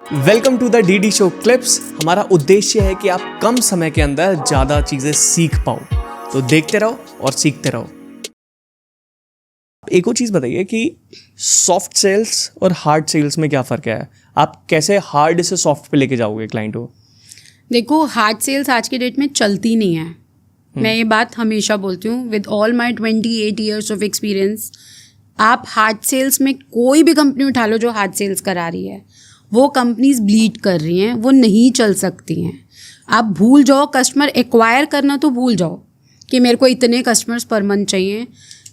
Welcome to the DD show clips. हमारा उद्देश्य है कि आप कम समय के अंदर ज़्यादा चीज़ें सीख पाओ, तो देखते रहो और सीखते रहो। एक और चीज़ बताइए कि सॉफ्ट सेल्स और हार्ड सेल्स में क्या फ़र्क है? आप कैसे हार्ड से सॉफ्ट पे लेके जाओगे क्लाइंट को? देखो, हार्ड सेल्स आज के डेट में चलती नहीं है। मैं ये बात हमेशा बोलती हूँ with all my 28 years of experience. आप हार्ड सेल्स में कोई भी कंपनी उठा लो जो हार्ड सेल्स करा रही है, वो कंपनीज ब्लीड कर रही हैं, वो नहीं चल सकती हैं। आप भूल जाओ, कस्टमर एक्वायर करना तो भूल जाओ कि मेरे को इतने कस्टमर्स पर मंथ चाहिए,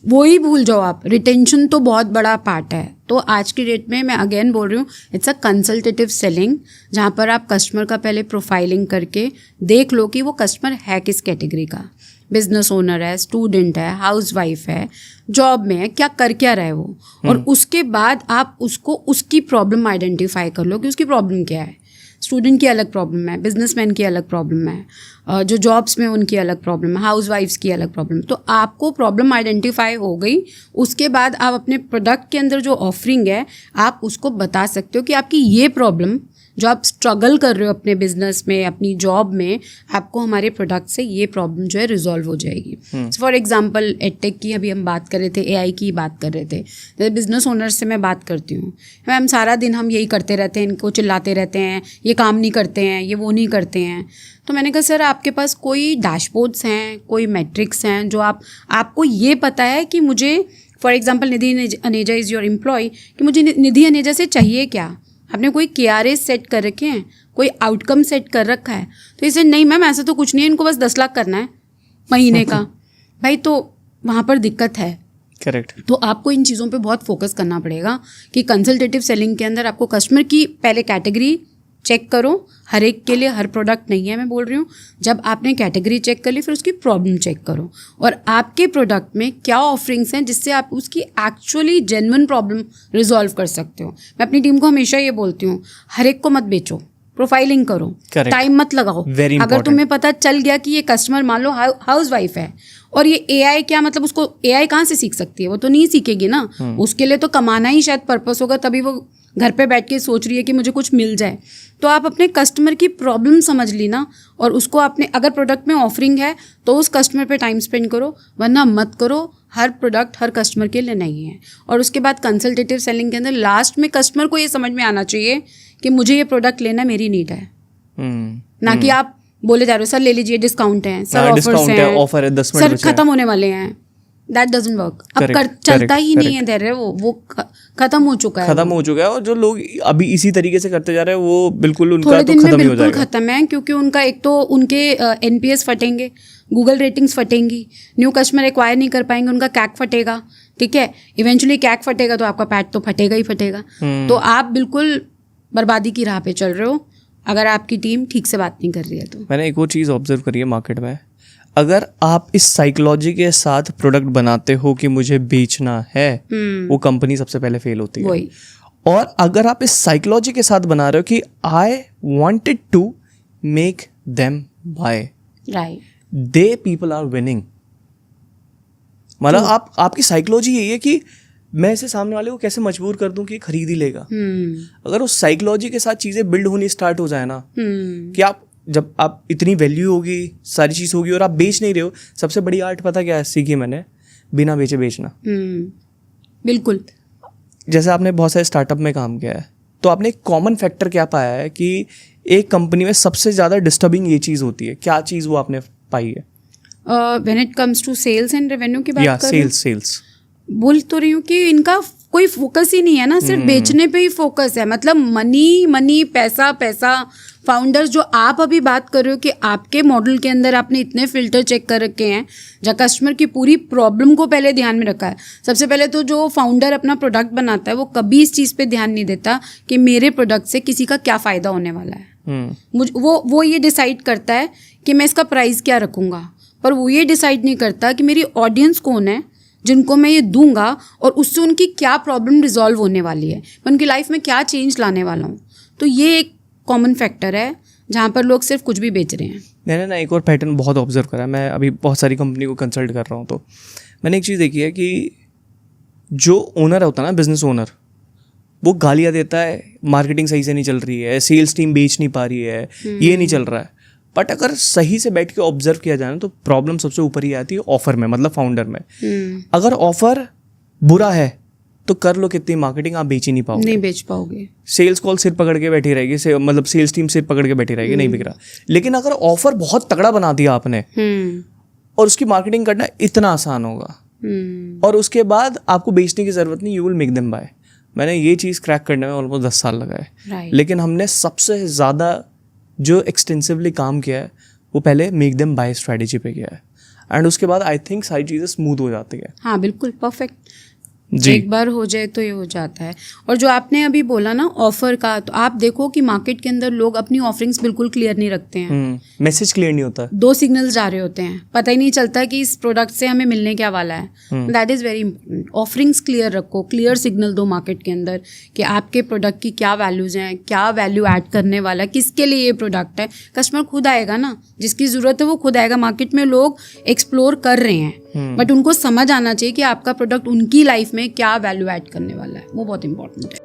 वो ही भूल जाओ आप। रिटेंशन तो बहुत बड़ा पार्ट है। तो आज की डेट में मैं अगेन बोल रही हूँ, इट्स अ कंसल्टेटिव सेलिंग, जहाँ पर आप कस्टमर का पहले प्रोफाइलिंग करके देख लो कि वो कस्टमर है किस कैटेगरी का। बिजनेस ओनर है, स्टूडेंट है, हाउसवाइफ है, जॉब में है, क्या रहा है वो। और उसके बाद आप उसको उसकी प्रॉब्लम आइडेंटिफाई कर लो कि उसकी प्रॉब्लम क्या है। स्टूडेंट की अलग प्रॉब्लम है, बिजनेसमैन की अलग प्रॉब्लम है, जो जॉब्स में उनकी अलग प्रॉब्लम है, हाउसवाइफ्स की अलग प्रॉब्लम। तो आपको प्रॉब्लम आइडेंटिफाई हो गई, उसके बाद आप अपने प्रोडक्ट के अंदर जो ऑफरिंग है आप उसको बता सकते हो कि आपकी ये प्रॉब्लम जो आप स्ट्रगल कर रहे हो अपने बिजनेस में, अपनी जॉब में, आपको हमारे प्रोडक्ट से ये प्रॉब्लम जो है रिजॉल्व हो जाएगी। फॉर एग्जांपल एडटेक की अभी हम बात कर रहे थे, एआई की बात कर रहे थे। जैसे बिजनेस ओनर से मैं बात करती हूँ, मैम सारा दिन हम यही करते रहते हैं, इनको चिल्लाते रहते हैं, ये काम नहीं करते हैं, ये वो नहीं करते हैं। तो मैंने कहा सर आपके पास कोई डैशबोर्ड्स हैं, कोई मैट्रिक्स हैं जो आपको ये पता है कि मुझे, for example Nidhi Aneja is your employee, कि मुझे निधि अनेजा से चाहिए क्या। आपने कोई KRA सेट कर रखे हैं, कोई आउटकम सेट कर रखा है? तो इसे नहीं मैम ऐसा तो कुछ नहीं है, इनको बस 10 लाख करना है महीने का। भाई तो वहाँ पर दिक्कत है। करेक्ट। तो आपको इन चीज़ों पे बहुत फोकस करना पड़ेगा कि कंसल्टेटिव सेलिंग के अंदर आपको कस्टमर की पहले कैटेगरी चेक करो। हर एक के लिए हर प्रोडक्ट नहीं है, मैं बोल रही हूँ। जब आपने कैटेगरी चेक कर ली, फिर उसकी प्रॉब्लम चेक करो और आपके प्रोडक्ट में क्या ऑफरिंग्स हैं जिससे आप उसकी एक्चुअली जेन्युइन प्रॉब्लम रिजॉल्व कर सकते हो। मैं अपनी टीम को हमेशा ये बोलती हूँ, हर एक को मत बेचो, प्रोफाइलिंग करो, टाइम मत लगाओ। अगर तुम्हें पता चल गया कि ये कस्टमर मान लो हाउस वाइफ है और ये AI क्या, मतलब उसको AI कहाँ से सीख सकती है? वो तो नहीं सीखेगी ना। उसके लिए तो कमाना ही शायद पर्पस होगा, तभी वो घर पे बैठ के सोच रही है कि मुझे कुछ मिल जाए। तो आप अपने कस्टमर की प्रॉब्लम समझ ली ना, और उसको आपने, अगर प्रोडक्ट में ऑफरिंग है तो उस कस्टमर पे टाइम स्पेंड करो, वरना मत करो। हर प्रोडक्ट हर कस्टमर के लिए नहीं है। और उसके बाद कंसल्टेटिव सेलिंग के अंदर लास्ट में कस्टमर को ये समझ में आना चाहिए कि मुझे ये प्रोडक्ट लेना मेरी नीड है, ना कि आप बोले जा रहे हो सर ले लीजिए, डिस्काउंट है सर, ऑफर्स हैं, ऑफर है, 10 मिनट सर खत्म होने वाले हैं। That doesn't work. अब चलता ही नहीं है धैर्य, वो खत्म हो चुका है। और जो लोग अभी इसी तरीके से करते जा रहे हैं वो बिल्कुल उनका थोड़े तो दिन में खत्म ही हो बिल्कुल जाएगा। खत्म है, क्योंकि उनका एक तो उनके NPS फटेंगे, गूगल रेटिंग्स फटेंगी, न्यू कस्टमर एक्वायर नहीं कर पाएंगे, उनका कैक फटेगा। ठीक है, इवेंचुअली कैक फटेगा तो आपका पैट तो फटेगा ही फटेगा। तो आप बिल्कुल बर्बादी की राह पे चल रहे हो अगर आपकी टीम ठीक से बात नहीं कर रही है। तो मैंने एक और चीज़ ऑब्जर्व करी है मार्केट में, अगर आप इस साइकोलॉजी के साथ प्रोडक्ट बनाते हो कि मुझे बेचना है, वो कंपनी सबसे पहले फेल होती है। और अगर आप इस साइकोलॉजी के साथ बना रहे हो कि I wanted to make them buy, right, the people are winning. मतलब आपकी साइकोलॉजी यही है कि मैं इसे सामने वाले को कैसे मजबूर कर दूं कि खरीद ही लेगा। अगर उस साइकोलॉजी के साथ चीजें बिल्ड होनी स्टार्ट हो जाए ना, कि आप जब आप इतनी वैल्यू होगी, सारी चीज होगी और आप बेच नहीं रहे हो, सबसे बड़ी आर्ट पता क्या है सीखी मैंने? बिना बेचे बेचना। बिल्कुल। जैसे आपने बहुत सारे स्टार्टअप में काम किया है, तो आपने एक कॉमन फैक्टर क्या पाया है कि एक कंपनी में सबसे ज्यादा डिस्टर्बिंग ये चीज होती है? क्या चीज वो आपने पाई है? When it comes to sales and revenue की बात कर रही हूं, सेल्स बोल तो रही हूँ कि इनका कोई फोकस ही नहीं है ना, सिर्फ बेचने पे ही फोकस है। मतलब मनी, पैसा। फाउंडर्स जो आप अभी बात कर रहे हो कि आपके मॉडल के अंदर आपने इतने फिल्टर चेक कर रखे हैं जहाँ कस्टमर की पूरी प्रॉब्लम को पहले ध्यान में रखा है। सबसे पहले तो जो फाउंडर अपना प्रोडक्ट बनाता है वो कभी इस चीज़ पे ध्यान नहीं देता कि मेरे प्रोडक्ट से किसी का क्या फ़ायदा होने वाला है। वो ये डिसाइड करता है कि मैं इसका प्राइस क्या रखूँगा, पर वो ये डिसाइड नहीं करता कि मेरी ऑडियंस कौन है जिनको मैं ये दूंगा और उससे उनकी क्या प्रॉब्लम रिजॉल्व होने वाली है, मैं उनकी लाइफ में क्या चेंज लाने वाला हूँ। तो ये एक कॉमन फैक्टर है जहाँ पर लोग सिर्फ कुछ भी बेच रहे हैं। मैंने ना एक और पैटर्न बहुत ऑब्जर्व करा है। मैं अभी बहुत सारी कंपनी को कंसल्ट कर रहा हूँ, तो मैंने एक चीज़ देखी है कि जो ओनर होता है ना, बिजनेस ओनर, वो गालियाँ देता है, मार्केटिंग सही से नहीं चल रही है, सेल्स टीम बेच नहीं पा रही है, ये नहीं चल रहा है। बट अगर सही से बैठ के ऑब्जर्व किया जाए तो प्रॉब्लम सबसे ऊपर ही आती है ऑफर में, मतलब फाउंडर में। अगर ऑफर बुरा है तो कर लो कितनी मार्केटिंग, आप बेच ही नहीं पाओगे, नहीं बेच पाओगे। सेल्स कॉल सिर पकड़ के बैठी रहेगी, मतलब सेल्स टीम सिर पकड़ के बैठी रहेगी, नहीं बिक रहा। लेकिन अगर ऑफर बहुत तगड़ा बना दिया आपने और उसकी मार्केटिंग करना इतना आसान होगा, और उसके बाद आपको बेचने की जरूरत नहीं, you will make them bye. मैंने ये चीज़ क्रैक करने में ऑलमोस्ट 10 साल लगाए, लेकिन हमने सबसे ज़्यादा जो एक्सटेंसिवली काम किया है वो पहले मेक देम बाय स्ट्रेटेजी पे किया है, एंड उसके बाद आई थिंक सारी चीज़ें स्मूथ हो जाती है। हाँ बिल्कुल, परफेक्ट। एक बार हो जाए तो ये हो जाता है। और जो आपने अभी बोला ना ऑफर का, तो आप देखो कि मार्केट के अंदर लोग अपनी ऑफरिंग्स बिल्कुल क्लियर नहीं रखते हैं। मैसेज क्लियर नहीं होता, 2 सिग्नल्स जा रहे होते हैं, पता ही नहीं चलता कि इस प्रोडक्ट से हमें मिलने क्या वाला है। That is very important. Offerings clear रखो, क्लियर सिग्नल दो मार्केट के अंदर कि आपके प्रोडक्ट की क्या वैल्यूज हैं, क्या वैल्यू ऐड करने वाला है, किसके लिए ये प्रोडक्ट है। कस्टमर खुद आएगा ना, जिसकी ज़रूरत है वो खुद आएगा। मार्केट में लोग एक्सप्लोर कर रहे हैं, बट उनको समझ आना चाहिए कि आपका प्रोडक्ट उनकी लाइफ में क्या वैल्यू ऐड करने वाला है, वो बहुत इंपॉर्टेंट है।